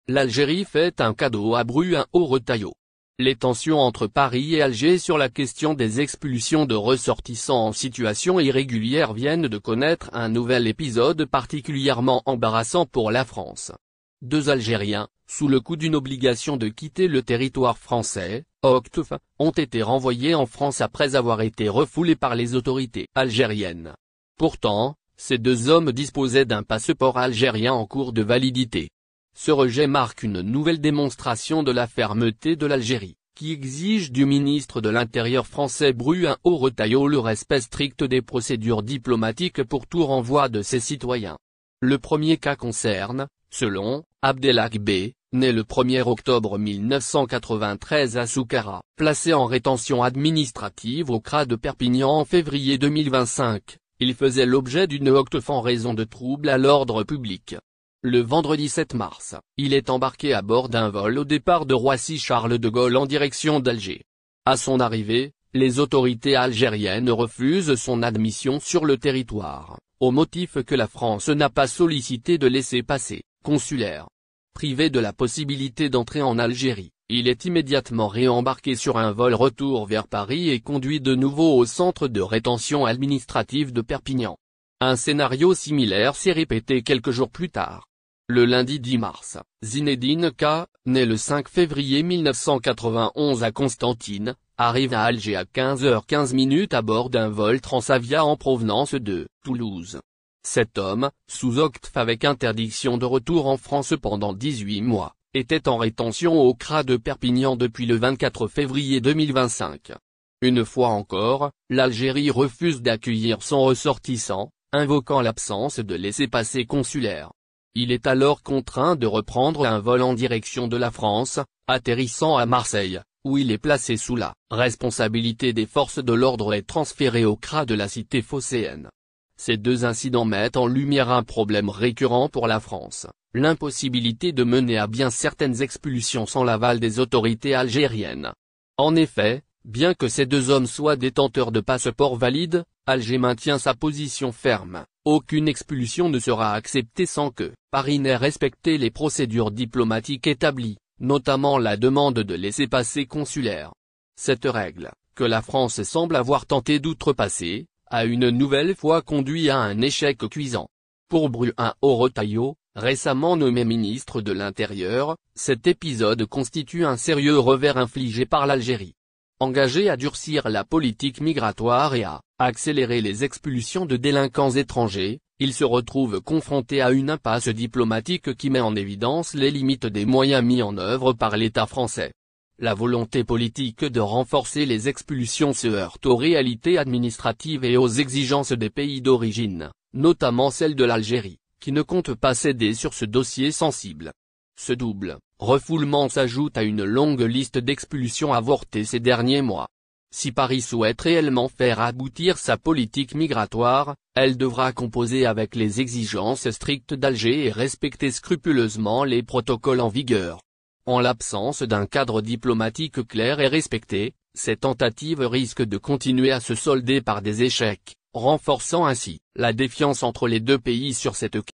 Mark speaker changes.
Speaker 1: l'Algérie fait un cadeau à Bruin-au-Retailleau. Les tensions entre Paris et Alger sur la question des expulsions de ressortissants en situation irrégulière viennent de connaître un nouvel épisode particulièrement embarrassant pour la France. Deux Algériens, sous le coup d'une obligation de quitter le territoire français, OQTF, ont été renvoyés en France après avoir été refoulés par les autorités algériennes. Pourtant, ces deux hommes disposaient d'un passeport algérien en cours de validité. Ce rejet marque une nouvelle démonstration de la fermeté de l'Algérie, qui exige du ministre de l'Intérieur français Bruin-au-Retailleau le respect strict des procédures diplomatiques pour tout renvoi de ses citoyens. Le premier cas concerne, selon Abdelhak B., né le 1er octobre 1993 à Soukhara, placé en rétention administrative au CRA de Perpignan en février 2025, il faisait l'objet d'une OQTF en raison de troubles à l'ordre public. Le vendredi 7 mars, il est embarqué à bord d'un vol au départ de Roissy-Charles de Gaulle en direction d'Alger. À son arrivée, les autorités algériennes refusent son admission sur le territoire, au motif que la France n'a pas sollicité de laissez-passer consulaire. Privé de la possibilité d'entrer en Algérie, il est immédiatement réembarqué sur un vol retour vers Paris et conduit de nouveau au centre de rétention administrative de Perpignan. Un scénario similaire s'est répété quelques jours plus tard. Le lundi 10 mars, Zinedine K., né le 5 février 1991 à Constantine, arrive à Alger à 15h15 à bord d'un vol Transavia en provenance de Toulouse. Cet homme, sous OQTF avec interdiction de retour en France pendant 18 mois, était en rétention au CRA de Perpignan depuis le 24 février 2025. Une fois encore, l'Algérie refuse d'accueillir son ressortissant, invoquant l'absence de laissez-passer consulaire. Il est alors contraint de reprendre un vol en direction de la France, atterrissant à Marseille, où il est placé sous la responsabilité des forces de l'ordre et transféré au CRA de la cité phocéenne. Ces deux incidents mettent en lumière un problème récurrent pour la France, l'impossibilité de mener à bien certaines expulsions sans l'aval des autorités algériennes. En effet, bien que ces deux hommes soient détenteurs de passeports valides, Alger maintient sa position ferme. Aucune expulsion ne sera acceptée sans que Paris n'ait respecté les procédures diplomatiques établies, notamment la demande de laissez-passer consulaire. Cette règle, que la France semble avoir tenté d'outrepasser, a une nouvelle fois conduit à un échec cuisant. Pour Bruin-au-Retailleau, récemment nommé ministre de l'Intérieur, cet épisode constitue un sérieux revers infligé par l'Algérie. Engagé à durcir la politique migratoire et à accélérer les expulsions de délinquants étrangers, il se retrouve confronté à une impasse diplomatique qui met en évidence les limites des moyens mis en œuvre par l'État français. La volonté politique de renforcer les expulsions se heurte aux réalités administratives et aux exigences des pays d'origine, notamment celle de l'Algérie, qui ne compte pas céder sur ce dossier sensible. Ce double refoulement s'ajoute à une longue liste d'expulsions avortées ces derniers mois. Si Paris souhaite réellement faire aboutir sa politique migratoire, elle devra composer avec les exigences strictes d'Alger et respecter scrupuleusement les protocoles en vigueur. En l'absence d'un cadre diplomatique clair et respecté, ces tentatives risquent de continuer à se solder par des échecs, renforçant ainsi la défiance entre les deux pays sur cette question.